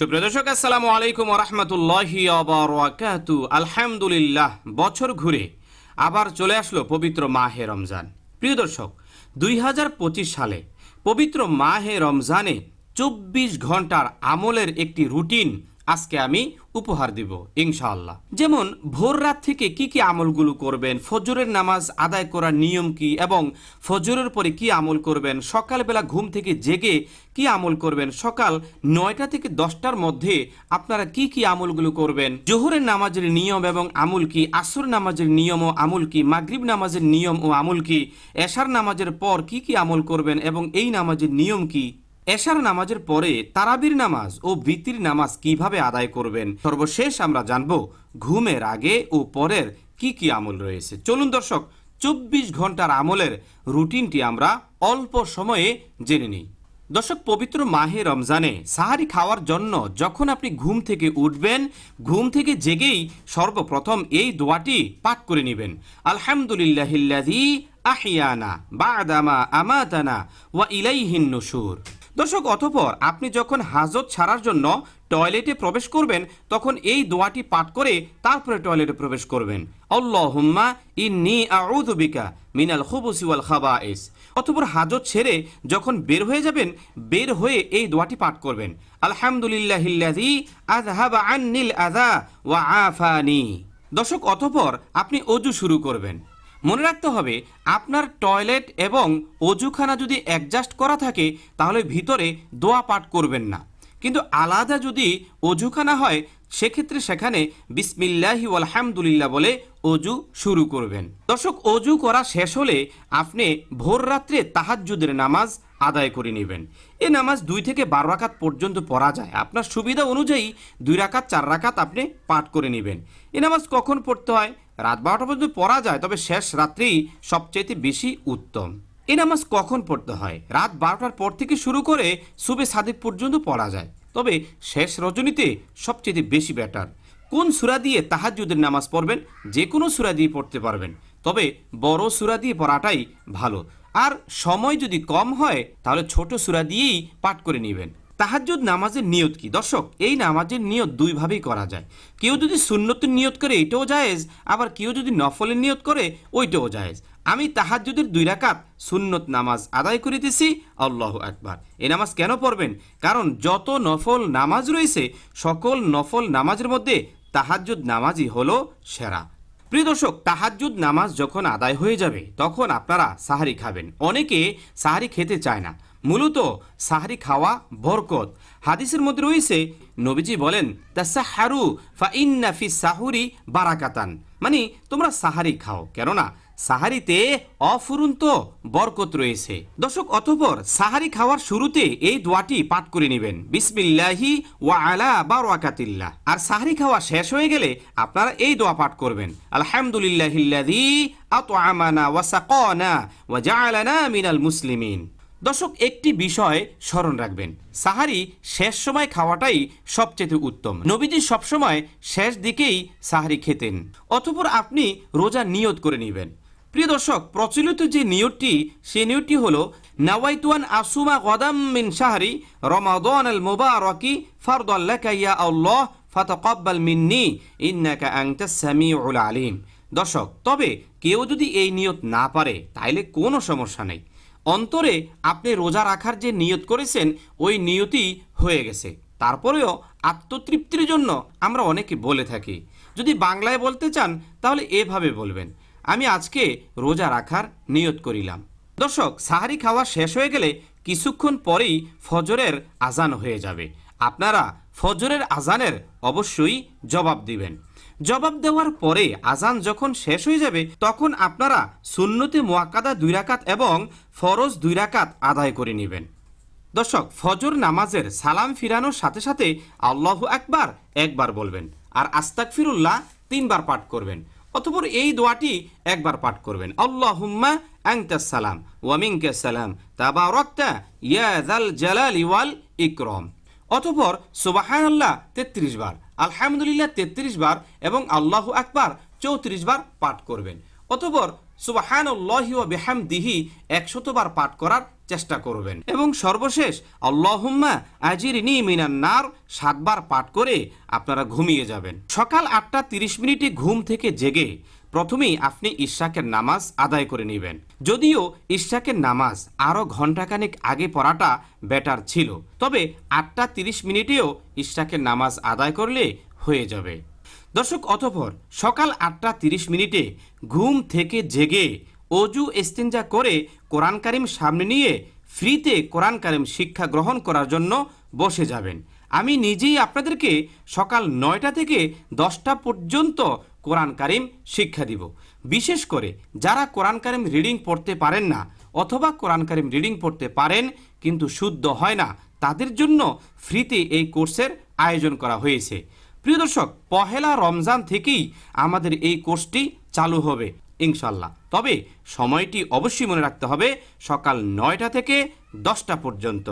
সুপ্রিয় দর্শক, আসসালামু আলাইকুম ওয়া রাহমাতুল্লাহি ওয়া বারাকাতুহু। আলহামদুলিল্লাহ, বছর ঘুরে আবার চলে আসলো পবিত্র মাহে রমজান। প্রিয় দর্শক, 2025 সালে পবিত্র মাহে রমজানে 24 ঘন্টার আমলের একটি রুটিন আজকে আমি উপহার দিব ইনশাআল্লাহ। যেমন ভোর রাত থেকে কি কি আমলগুলো করবেন, ফজরের নামাজ আদায় করার নিয়ম কি এবং ফজরের পরে কি আমল করবেন, সকালবেলা ঘুম থেকে জেগে কি আমল করবেন, সকাল 9টা থেকে 10টার মধ্যে আপনারা কি কি আমলগুলো করবেন, জোহরের নামাজের নিয়ম এবং আমল কি, আসর নামাজের নিয়ম ও আমল কি, মাগরিব নামাজের নিয়ম ও আমল কি, এশার নামাজের পর কি কি আমল করবেন এবং এই নামাজের নিয়ম কি, এশার নামাজের পরে তারাবির নামাজ ও বিতির নামাজ কিভাবে আদায় করবেন, সর্বশেষ আমরা জানব ঘুমের আগে ও পরের কি কি আমল রয়েছে। চলুন দর্শক, 24 ঘন্টার আমলের রুটিনটি আমরা অল্প সময়ে জেনে নিই। দর্শক, পবিত্র মাহে রমজানে সাহারি খাওয়ার জন্য যখন আপনি ঘুম থেকে উঠবেন, ঘুম থেকে জেগেই সর্বপ্রথম এই দোয়াটি পাঠ করে নেবেন। আলহামদুলিল্লাহিল্লাযী আহিয়ানা বা'দামা আমাতানা ওয়া ইলাইহিন নুশুর। দর্শক, অতঃপর আপনি যখন হাজত ছাড়ার জন্য টয়লেটে প্রবেশ করবেন তখন এই দোয়াটি পাঠ করে তারপরে টয়লেটে প্রবেশ করবেন। আল্লাহুম্মা ইন্নী আউযু বিকা মিনাল খুবুসি ওয়াল খাবাইস। অতঃপর হাজত ছেড়ে যখন বের হয়ে যাবেন, বের হয়ে এই দোয়াটি পাঠ করবেন। আলহামদুলিল্লাহিল্লাযী আযহাবা আন্নিল আযা ওয়া আফানি। দর্শক, অতঃপর আপনি ওযু শুরু করবেন। মনে রাখতে হবে, আপনার টয়লেট এবং অজুখানা যদি অ্যাডজাস্ট করা থাকে তাহলে ভিতরে দোয়া পাঠ করবেন না, কিন্তু আলাদা যদি অজুখানা হয় সেক্ষেত্রে সেখানে বিসমিল্লাহি ওয়াল হামদুলিল্লাহ বলে অজু শুরু করবেন। দর্শক, অজু করা শেষ হলে আপনি ভোর রাত্রে তাহাজ্জুদের নামাজ আদায় করে নেবেন। এই নামাজ 2 থেকে 12 রাকাত পর্যন্ত পড়া যায়। আপনার সুবিধা অনুযায়ী 2 রাকাত 4 রাকাত আপনি পাঠ করে নেবেন। এই নামাজ কখন পড়তে হয়? রাত 12টা পর্যন্ত পড়া যায়, তবে শেষ রাত্রেই সবচেয়ে বেশি উত্তম। এই নামাজ কখন পড়তে হয়? রাত 12টার পর থেকে শুরু করে সুবে সাদিক পর্যন্ত পড়া যায়, তবে শেষ রজনীতে সবচেয়ে বেশি বেটার। কোন সূরা দিয়ে তাহাজ্জুদের নামাজ পড়বেন? যে কোনো সূরা দিয়ে পড়তে পারবেন, তবে বড় সূরা দিয়ে পড়াটাই ভালো। আর সময় যদি কম হয় তাহলে ছোট সূরা দিয়েই পাঠ করে নেবেন। তাহাজ্জুদ নামাজের নিয়ত কি? দর্শক, এই নামাজের নিয়ত 2 ভাবেই করা যায়। কেউ যদি সুন্নতের নিয়ত করে এটাও জায়েজ, আবার কেউ যদি নফলের নিয়ত করে ওইটাও জায়েজ। আমি তাহাজ্জুদের 2 রাকাত সুন্নত নামাজ আদায় করিতেছি। আল্লাহু আকবার। এই নামাজ কেন পড়বেন? কারণ যত নফল নামাজ রয়েছে সকল নফল নামাজের মধ্যে তাহাজ্জুদ নামাজই হলো সেরা। প্রিয় দর্শক, তাহাজ্জুদ নামাজ যখন আদায় হয়ে যাবে তখন আপনারা সাহারি খাবেন। অনেকে সাহারি খেতে চায় না, মূলত সাহারি খাওয়া বরকত। হাদিসের মধ্যে রয়েছে, নবীজি বলেন, তাসাহহারু ফা ইন্না ফিস সাহুরি বারাকাতান, মানে তোমরা সাহারি খাও, কেননা সাহারিতে অফুরন্ত বরকত রয়েছে। দর্শক, অতঃপর সাহারি খাওয়ার শুরুতে এই দোয়াটি পাঠ করে নেবেন, বিসমিল্লাহি ওয়া আলা বারাকাতিল্লাহ। আর সাহারি খাওয়া শেষ হয়ে গেলে আপনারা এই দোয়া পাঠ করবেন, আলহামদুলিল্লাহিল্লাযী আত'আমানা ওয়া সাকানা ওয়া জা'আলানা মিনাল মুসলিমিন। দর্শক, একটি বিষয় স্মরণ রাখবেন, সাহারি শেষ সময় খাওয়াটাই সবচেয়ে উত্তম। নবীজি সবসময় শেষ দিকেই সাহারি খেতেন। অতঃপর আপনি রোজা নিয়ত করে নেবেন। প্রিয় দর্শক, প্রচলিত যে নিয়তটি, সেই নিয়তটি হলো, নাওয়াইতু আন আসুমা গাদাম মিন শাহরি রমাদান আল মুবারাকি ফারদান লাকা ইয়া আল্লাহ ফাতাকাব্বাল মিন্নি ইন্নাকা আনতাস সামিউল আলিম। দর্শক, তবে কেউ যদি এই নিয়ত না পারে তাইলে কোনো সমস্যা নেই। অন্তরে আপনি রোজা রাখার যে নিয়ত করেছেন ওই নিয়তই হয়ে গেছে। তারপরেও আত্মতৃপ্তির জন্য আমরা অনেকে বলে থাকি, যদি বাংলায় বলতে চান তাহলে এভাবে বলবেন, আমি আজকে রোজা রাখার নিয়ত করিলাম। দর্শক, সাহারি খাওয়া শেষ হয়ে গেলে কিছুক্ষণ পরেই ফজরের আজান হয়ে যাবে। আপনারা ফজরের আজানের অবশ্যই জবাব দিবেন। জবাব দেওয়ার পরে আজান যখন শেষ হয়ে যাবে তখন আপনারা সুন্নতে মুআক্কাদা 2 রাকাত এবং ফরজ 2 রাকাত আদায় করে নেবেন। দর্শক, ফজর নামাজের সালাম ফিরানোর সাথে সাথে আল্লাহু আকবার একবার বলবেন আর আস্তাগফিরুল্লাহ 3 বার পাঠ করবেন। অতঃপর এই দোয়াটি একবার পাঠ করবেন, আল্লাহুম্মা আনতাস সালাম ওয়া মিনকাস সালাম তাবারাকতা ইয়া যাল জালালি ওয়াল ইকরাম। অতঃপর সুবহানাল্লাহ 33 বার, আলহামদুলিল্লাহ 33 বার এবং আল্লাহু আকবার 34 বার পাঠ করবেন। অতঃপর সুবহানাল্লাহি ওয়া বিহামদিহি 100 বার পাঠ করার চেষ্টা করবেন এবং সর্বশেষ আল্লাহুম্মা আজিরনি মিনান নার 7 বার পাঠ করে আপনারা ঘুমিয়ে যাবেন। সকাল 8:30 ঘুম থেকে জেগে প্রথমেই আপনি ইশাকের নামাজ আদায় করে নেবেন। যদিও ইশাকের নামাজ আরও ঘণ্টাখানেক আগে পড়াটা বেটার ছিল, তবে 8:30 ইশাকের নামাজ আদায় করলে হয়ে যাবে। দর্শক, অতঃপর সকাল 8:30 ঘুম থেকে জেগে অজু ইস্তিনজা করে কোরআন কারিম সামনে নিয়ে ফ্রিতে কোরআন কারিম শিক্ষা গ্রহণ করার জন্য বসে যাবেন। আমি নিজেই আপনাদেরকে সকাল 9টা থেকে 10টা পর্যন্ত কোরআন কারিম শিক্ষা দিব। বিশেষ করে যারা কোরআন কারিম রিডিং পড়তে পারেন না অথবা কোরআন কারিম রিডিং পড়তে পারেন কিন্তু শুদ্ধ হয় না, তাদের জন্য ফ্রিতে এই কোর্সের আয়োজন করা হয়েছে। প্রিয় দর্শক, পহেলা রমজান থেকেই আমাদের এই কোর্সটি চালু হবে ইনশাল্লাহ। তবে সময়টি অবশ্যই মনে রাখতে হবে সকাল 9টা থেকে 10টা পর্যন্ত।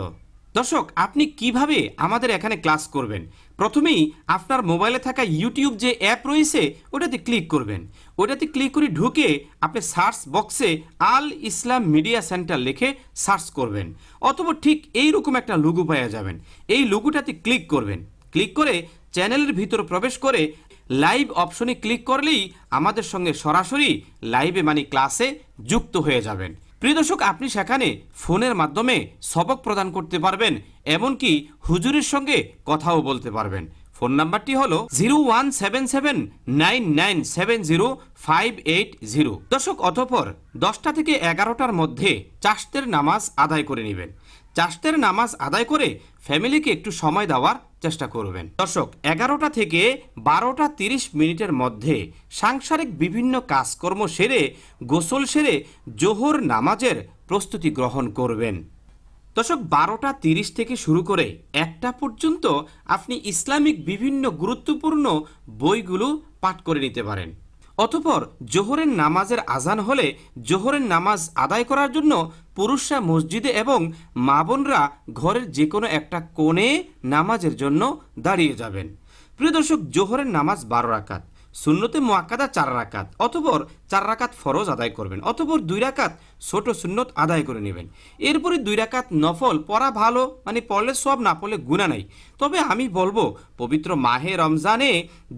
দর্শক, আপনি কিভাবে আমাদের এখানে ক্লাস করবেন? প্রথমেই আপনার মোবাইলে থাকা ইউটিউব যে অ্যাপ রয়েছে ওটাতে ক্লিক করবেন। ওটাতে ক্লিক করে ঢুকে আপনি সার্চ বক্সে আল ইসলাম মিডিয়া সেন্টার লিখে সার্চ করবেন, অথবা ঠিক এইরকম একটা লোগো পাওয়া যাবেন। এই লোগোটাতে ক্লিক করবেন। ক্লিক করে চ্যানেলের ভিতর প্রবেশ করে লাইভ অপশনে ক্লিক করলেই আমাদের সঙ্গে সরাসরি লাইভে ক্লাসে যুক্ত হয়ে যাবেন। প্রিয় দর্শক, আপনি সেখানে ফোনের মাধ্যমে সবক প্রদান করতে পারবেন, এমনকি হুজুরের সঙ্গে কথাও বলতে পারবেন। ফোন নাম্বারটি হলো 01779970580। দর্শক, অতঃপর 10টা থেকে 11টার মধ্যে চাশতের নামাজ আদায় করে নেবেন। চাশতের নামাজ আদায় করে ফ্যামিলিকে একটু সময় দেওয়ার চেষ্টা করবেন। দর্শক, 11টা থেকে 12:30 মধ্যে সাংসারিক বিভিন্ন কাজকর্ম সেরে গোসল সেরে জোহর নামাজের প্রস্তুতি গ্রহণ করবেন। দর্শক, 12:30 থেকে শুরু করে 1টা পর্যন্ত আপনি ইসলামিক বিভিন্ন গুরুত্বপূর্ণ বইগুলো পাঠ করে নিতে পারেন। অতঃপর জোহরের নামাজের আজান হলে জোহরের নামাজ আদায় করার জন্য পুরুষরা মসজিদে এবং মা বোনরা ঘরের যে কোনো একটা কোণে নামাজের জন্য দাঁড়িয়ে যাবেন। প্রিয় দর্শক, জোহরের নামাজ 12 রাকাত, সুন্নতে মুআক্কাদা 4 রাকাত, অতঃপর 4 রাকাত ফরজ আদায় করবেন, অতঃপর 2 রাকাত ছোট সুন্নত আদায় করে নেবেন। এরপরে 2 রাকাত নফল পড়া ভালো, পড়লে সব, না পড়লে গুনাহ নাই। তবে আমি বলবো পবিত্র মাহে রমজানে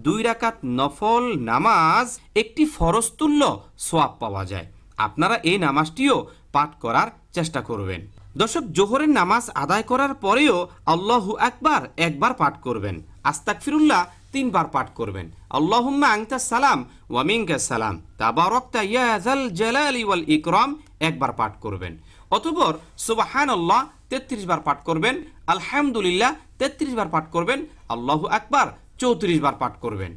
2 রাকাত নফল নামাজ একটি ফরজ তুল্য সওয়াব পাওয়া যায়। আপনারা এই নামাজটিও পাঠ করার চেষ্টা করবেন। দর্শক, জোহরের নামাজ আদায় করার পরেও আল্লাহু আকবার একবার পাঠ করবেন, আস্তাগফিরুল্লাহ 3 বার পাঠ করবেন, আল্লাহুম্মা আনতাস সালাম ওয়া মিনকাস সালাম তাবারাকতা ইয়া যাল জালালি ওয়াল ইকরাম একবার পাঠ করবেন। অতঃপর সুবহানাল্লাহ 33 বার পাঠ করবেন, আলহামদুলিল্লাহ 33 বার পাঠ করবেন, আল্লাহু আকবার 34 বার পাঠ করবেন।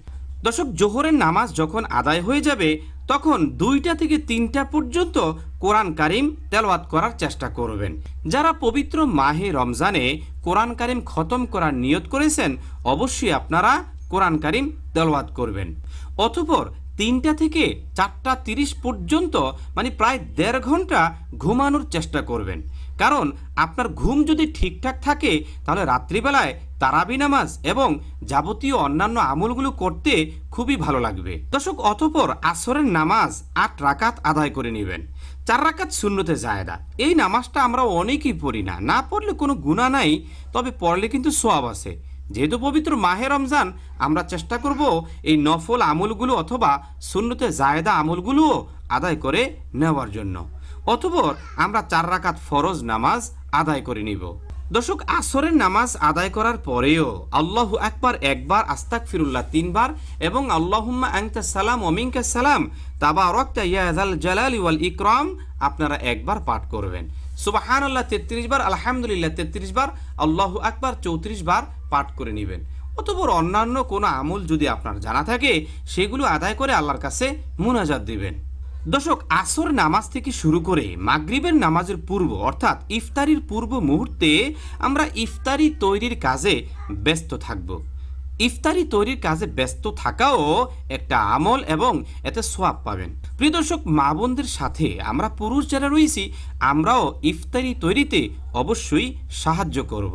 দর্শক, জোহরের নামাজ যখন আদায় হয়ে যাবে তখন 2টা থেকে 3টা পর্যন্ত কোরআন কারিম তেলাওয়াত করার চেষ্টা করবেন। যারা পবিত্র মাহে রমজানে কোরআন কারিম খতম করার নিয়ত করেছেন অবশ্যই আপনারা কোরআন কারিম তেলাওয়াত করবেন। অতঃপর 3টা থেকে 4:30 পর্যন্ত প্রায় 1.5 ঘন্টা ঘুমানোর চেষ্টা করবেন। কারণ আপনার ঘুম যদি ঠিকঠাক থাকে তাহলে রাত্রিবেলায় তারাবি নামাজ এবং যাবতীয় অন্যান্য আমলগুলো করতে খুবই ভালো লাগবে। দর্শক, অতঃপর আসরের নামাজ 8 রাকাত আদায় করে নেবেন। 4 রাকাত সুন্নতে জায়েদা। এই নামাজটা আমরা অনেকেই পড়ি না, না পড়লে কোনো গুনাহ নাই, তবে পড়লে কিন্তু সওয়াব আছে। যেহেতু পবিত্র মাহে রমজান, আমরা চেষ্টা করব এই নফল আমলগুলো অথবা সুন্নতে জায়েদা আমলগুলো আদায় করে নেওয়ার জন্য। অতঃপর আমরা 4 রাকাত ফরজ নামাজ আদায় করে নিব। দর্শক, আসরের নামাজ আদায় করার পরেও আল্লাহু আকবার একবার, আস্তাগফিরুল্লাহ 3 বার এবং আল্লাহুম্মা আনতাস সালাম ওয়া মিনকাস সালাম তাবারাকতা ইয়া যাল জালালি ওয়াল ইকরাম আপনারা একবার পাঠ করবেন। সুবহানাল্লাহ 33 বার, আলহামদুলিল্লাহ 33 বার, আল্লাহু আকবার 34 বার পাঠ করে নেবেন। অতঃপর অন্যান্য কোনো আমল যদি আপনার জানা থাকে সেগুলো আদায় করে আল্লাহর কাছে মুনাজাত দিবেন। দর্শক, আসর নামাজ থেকে শুরু করে মাগরিবের নামাজের পূর্ব অর্থাৎ ইফতারির পূর্ব মুহূর্তে আমরা ইফতারি তৈরির কাজে ব্যস্ত থাকব। ইফতারি তৈরির কাজে ব্যস্ত থাকাও একটা আমল এবং এতে সওয়াব পাবেন। প্রিয় দর্শক, মা বোনদের সাথে আমরা পুরুষ যারা রয়েছি আমরাও ইফতারি তৈরিতে অবশ্যই সাহায্য করব।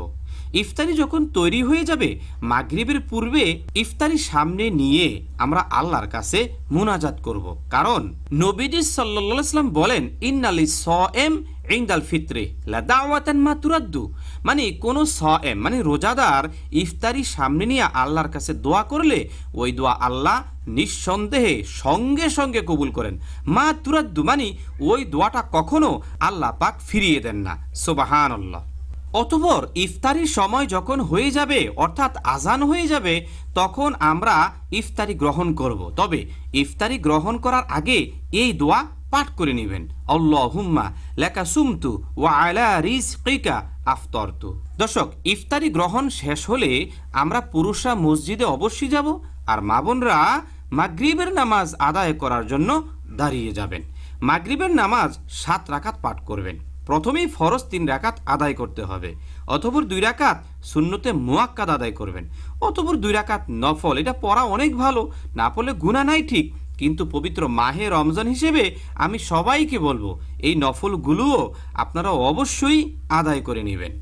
ইফতারি যখন তৈরি হয়ে যাবে মাগরিবের পূর্বে ইফতারি সামনে নিয়ে আমরা আল্লাহর কাছে মুনাজাত করব। কারণ নবীজি সাল্লাল্লাহু আলাইহি ওয়াসাল্লাম বলেন, ইন্নালিস সায়েম ইনদাল ফিত্রে লা দাওয়াতান মা তুরাদ্দু, মানে কোন সায়েম মানে রোজাদার ইফতারি সামনে নিয়ে আল্লাহর কাছে দোয়া করলে ওই দোয়া আল্লাহ নিঃসন্দেহে সঙ্গে সঙ্গে কবুল করেন। মা তুরাদ্দু মানে ওই দোয়াটা কখনো আল্লাহ পাক ফিরিয়ে দেন না। সুবহানাল্লাহ। অতঃপর ইফতারির সময় যখন হয়ে যাবে অর্থাৎ আজান হয়ে যাবে তখন আমরা ইফতারি গ্রহণ করব। তবে ইফতারি গ্রহণ করার আগে এই দোয়া পাঠ করে নেবেন, আল্লাহুম্মা লাকা সুমতু ওয়া আলা রিজকিকা আফতারতু। দর্শক, ইফতারি গ্রহণ শেষ হলে আমরা পুরুষরা মসজিদে অবশ্যই যাব, আর মা বোনরা মাগরিবের নামাজ আদায় করার জন্য দাঁড়িয়ে যাবেন। মাগরিবের নামাজ 7 রাকাত পাঠ করবেন। প্রথমেই ফরজ 3 রাকাত আদায় করতে হবে, অতঃপর 2 রাকাত সুন্নতে মুআক্কাদ আদায় করবেন, অতঃপর 2 রাকাত নফল। এটা পড়া অনেক ভালো, না পড়লে গুনাহ নাই ঠিক, কিন্তু পবিত্র মাহে রমজান হিসেবে আমি সবাইকে বলবো এই নফলগুলোও আপনারা অবশ্যই আদায় করে নেবেন।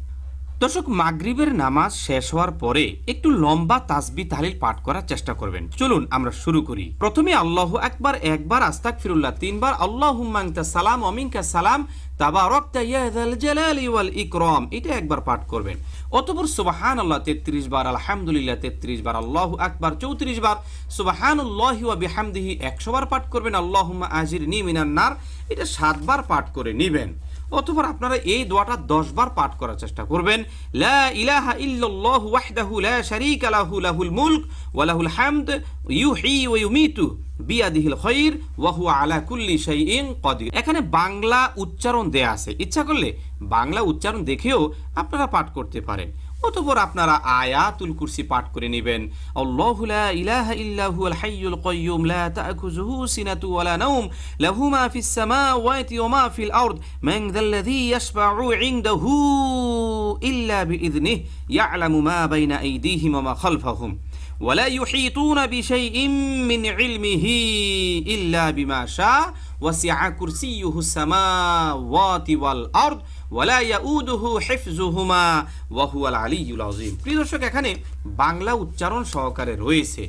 দর্শক, মাগরিবের নামাজ শেষ হওয়ার পরে একটু লম্বা তাসবিহ তাহলিল পাঠ করার চেষ্টা করবেন। চলুন আমরা শুরু করি। প্রথমে আল্লাহু আকবার একবার, আস্তাগফিরুল্লাহ 3 বার, আল্লাহুম্মা আনতা সালাম ওয়া মিনকা সালাম তাবারাকতা ইয়া যাল জালালি ওয়াল ইকরাম, এটা একবার পাঠ করবেন। অতঃপর সুবহানাল্লাহ 33 বার, আলহামদুলিল্লাহ 33 বার, আল্লাহু আকবার 34 বার, সুবহানাল্লাহি ওয়া বিহামদিহি 100 বার পাঠ করবেন। আল্লাহুম্মা আজিরনি মিনান নার, এটা 7 বার পাঠ করে নেবেন। অতঃপর আপনারা এই দোয়াটা 10 বার পাঠ করার চেষ্টা করবেন। লা ইলাহা ইল্লাল্লাহু ওয়াহদাহু লা শারীকা লাহু লাহুল মুলক ওয়া লাহুল হামদ ইউহয়ী ওয়া ইউমীতু বিয়াদিহিল খায়র ওয়া হুয়া আলা কুল্লি শাইইন কাদির। এখানে বাংলা উচ্চারণ দেয়া আছে, ইচ্ছা করলে বাংলা উচ্চারণ দেখেও আপনারা পাঠ করতে পারেন। অতঃপর আপনারা আয়াতুল কুরসি পাঠ করে নেবেন। আল্লাহু লা ইলাহা ইল্লা হুয়াল হাইয়ুল কাইয়্যুম লা তা'খুযুহু সিনাতু ওয়া লা নাওম লাহু মা ফিস সামাওয়াতি ওয়া মা ফিল আরদ মান যাল্লাযী ইয়াশফা'ু 'ইনদাহু ইল্লা বিইذনিহি ইয়া'লামু মা বাইনা আইদিহিম ওয়া মা খালফাহুম ওয়া লা ইউহীতুনা বিশাইইন মিন 'ইলমিহি ইল্লা বিমা শা'a ওয়াসি'a কুরসিয়্যুহুস সামাওয়াতি ওয়াল আরদ ওয়ালা ইয়াউদুহু হিফযুহুমা ওয়া হুয়াল আলিয়্যুল আযীম। প্রিয় দর্শক, এখানে বাংলা উচ্চারণ সহকারে রয়েছে।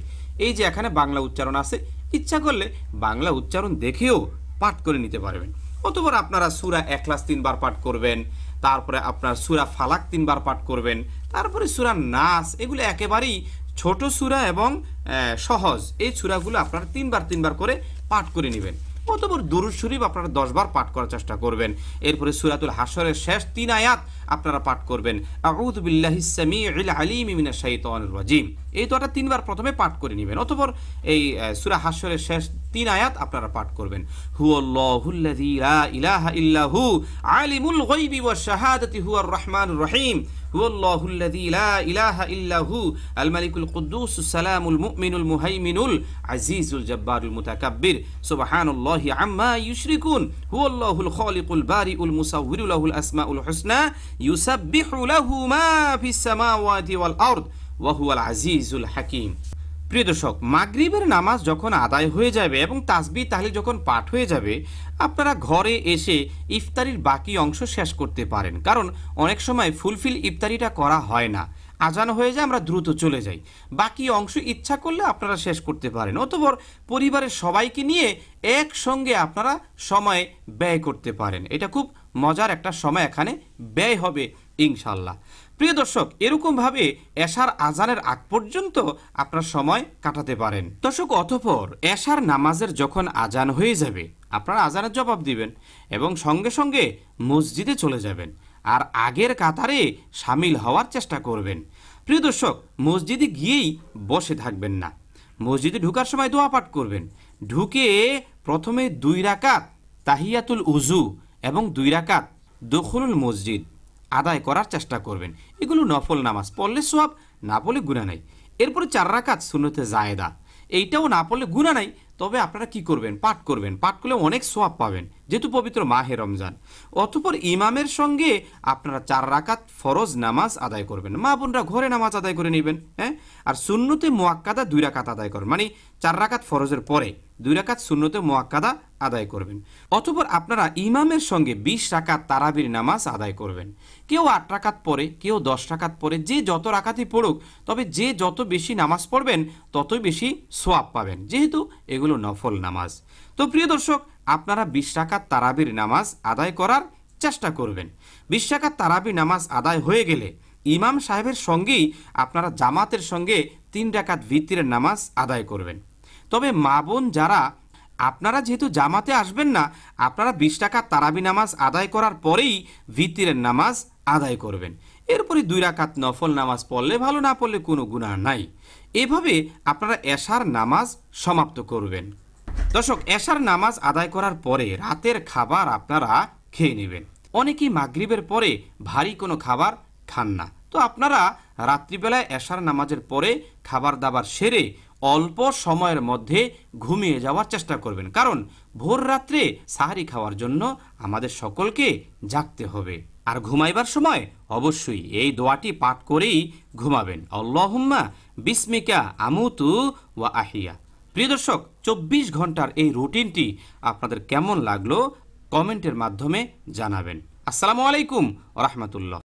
এই যে এখানে বাংলা উচ্চারণ আছে, ইচ্ছা করলে বাংলা উচ্চারণ দেখেও পাঠ করে নিতে পারবেন। অতঃপর আপনারা সূরা ইখলাস 3 বার পাঠ করবেন, তারপরে আপনার সূরা ফালাক 3 বার পাঠ করবেন, তারপরে সূরা নাস। এগুলো একেবারেই ছোট সূরা এবং সহজ, এই সূরাগুলো আপনারা 3 বার করে পাঠ করে নেবেন। অতঃপর দুরূদ শরীফ আপনারা 10 বার পাঠ করার চেষ্টা করবেন। এরপরে সূরাতুল হাশরের শেষ 3 আয়াত আপনারা পাঠ করবেন, আউযু বিল্লাহিস সামিউল আলিম মিনাশ শাইতানির রাজিম। এই দোয়াটা 3 বার প্রথমে পাঠ করে নেবেন। অতঃপর এই সূরা হাশরের শেষ 3 আয়াত আপনারা পাঠ করবেন, হুয়াল্লাহুল্লাযী লা ইলাহা ইল্লা হু আলিমুল গায়বি ওয়াশ শাহাদাতি হুয়ার রাহমানুর রহিম হুয়াল্লাহুল্লাযী লা ইলাহা ইল্লা হু আল মালিকুল কুদ্দুসুস সালামুল মুমিনুল মুহাইমিনুল আজিজুল জাব্বারুল মুতাকাব্বির সুবহানাল্লাহি আম্মা ইউশরিকুন হুয়াল্লাহুল খালিকুল বারিউল মুসাউবিরু লাহুল আসমাউল হুসনা ইউসাব্বিহু লাহু মা ফিস সামাওয়াতি ওয়াল আরদ ওয়া হুয়াল আজিজুল হাকীম। প্রিয় দর্শক, মাগরিবের নামাজ যখন আদায় হয়ে যাবে এবং তাসবিহ তাহলিল যখন পাঠ হয়ে যাবে, আপনারা ঘরে এসে ইফতারির বাকি অংশ শেষ করতে পারেন। কারণ অনেক সময় ফুলফিল ইফতারিটা করা হয় না, আজান হয়ে যায়, আমরা দ্রুত চলে যাই। বাকি অংশ ইচ্ছা করলে আপনারা শেষ করতে পারেন। অতঃপর পরিবারের সবাইকে নিয়ে একসঙ্গে আপনারা সময় ব্যয় করতে পারেন। এটা খুব মজার একটা সময় এখানে ব্যয় হবে ইনশাল্লাহ। প্রিয় দর্শক, এরকমভাবে এশার আজানের আগ পর্যন্ত আপনার সময় কাটাতে পারেন। দর্শক, অতঃপর এশার নামাজের যখন আজান হয়ে যাবে আপনারা আজানের জবাব দিবেন এবং সঙ্গে সঙ্গে মসজিদে চলে যাবেন, আর আগের কাতারে সামিল হওয়ার চেষ্টা করবেন। প্রিয় দর্শক, মসজিদে গিয়েই বসে থাকবেন না, মসজিদে ঢুকার সময় দোয়া পাঠ করবেন। ঢুকে প্রথমে 2 রাকাত তাহিয়াতুল উজু এবং 2 রাকাত দুখুলুল মসজিদ আদায় করার চেষ্টা করবেন। এগুলো নফল নামাজ, পড়লে সওয়াব, না পড়লে গুনাহ নাই। এরপরে 4 রাকাত সুন্নতে জায়েদা, এইটাও না পড়লে গুনাহ নাই, তবে আপনারা কি করবেন, পাঠ করবেন। পাঠ করলে অনেক সওয়াব পাবেন, যেহেতু পবিত্র মাহে রমজান। অতঃপর ইমামের সঙ্গে আপনারা 4 রাকাত ফরজ নামাজ আদায় করবেন। মা বোনরা ঘরে নামাজ আদায় করে নেবেন, হ্যাঁ। আর সুন্নতে মুআক্কাদা 2 রাকাত আদায় করবেন, মানে 4 রাকাত ফরজের পরে 2 রাকাত সুন্নতে মুআক্কাদা আদায় করবেন। অতঃপর আপনারা ইমামের সঙ্গে 20 রাকাত তারাবির নামাজ আদায় করবেন। কেউ 8 রাকাত পড়ে, কেউ 10 রাকাত পড়ে, যে যত রাকাতই পড়ুক, তবে যে যত বেশি নামাজ পড়বেন ততই বেশি সোয়াব পাবেন, যেহেতু এগুলো নফল নামাজ। তো প্রিয় দর্শক, আপনারা 20 রাকাত তারাবির নামাজ আদায় করার চেষ্টা করবেন। 20 রাকাত তারাবির নামাজ আদায় হয়ে গেলে ইমাম সাহেবের সঙ্গেই আপনারা জামাতের সঙ্গে 3 রাকাত ভিতরের নামাজ আদায় করবেন। তবে মা বোন যারা, আপনারা যেহেতু জামাতে আসবেন না, আপনারা 20 রাকাত তারাবি নামাজ আদায় করার পরেই ভিতরের নামাজ আদায় করবেন। এরপরে 2 রাকাত নফল নামাজ পড়লে ভালো, না পড়লে কোনো গুনাহ নাই। এভাবে আপনারা এশার নামাজ সমাপ্ত করবেন। দর্শক, এশার নামাজ আদায় করার পরে রাতের খাবার আপনারা খেয়ে নেবেন। অনেকেই মাগরিবের পরে ভারী কোনো খাবার খান না, তো আপনারা রাত্রিবেলায় এশার নামাজের পরে খাবার দাবার সেরে অল্প সময়ের মধ্যে ঘুমিয়ে যাওয়ার চেষ্টা করবেন, কারণ ভোর রাত্রে সাহারি খাওয়ার জন্য আমাদের সকলকে জাগতে হবে। আর ঘুমাইবার সময় অবশ্যই এই দোয়াটি পাঠ করেই ঘুমাবেন, আল্লাহুম্মা বিসমিকা আমুতু ওয়া আহিয়া। প্রিয় দর্শক, 24 ঘন্টার এই রুটিনটি আপনাদের কেমন লাগলো কমেন্টের মাধ্যমে জানাবেন। আসসালামু আলাইকুম ওয়া রাহমাতুল্লাহ।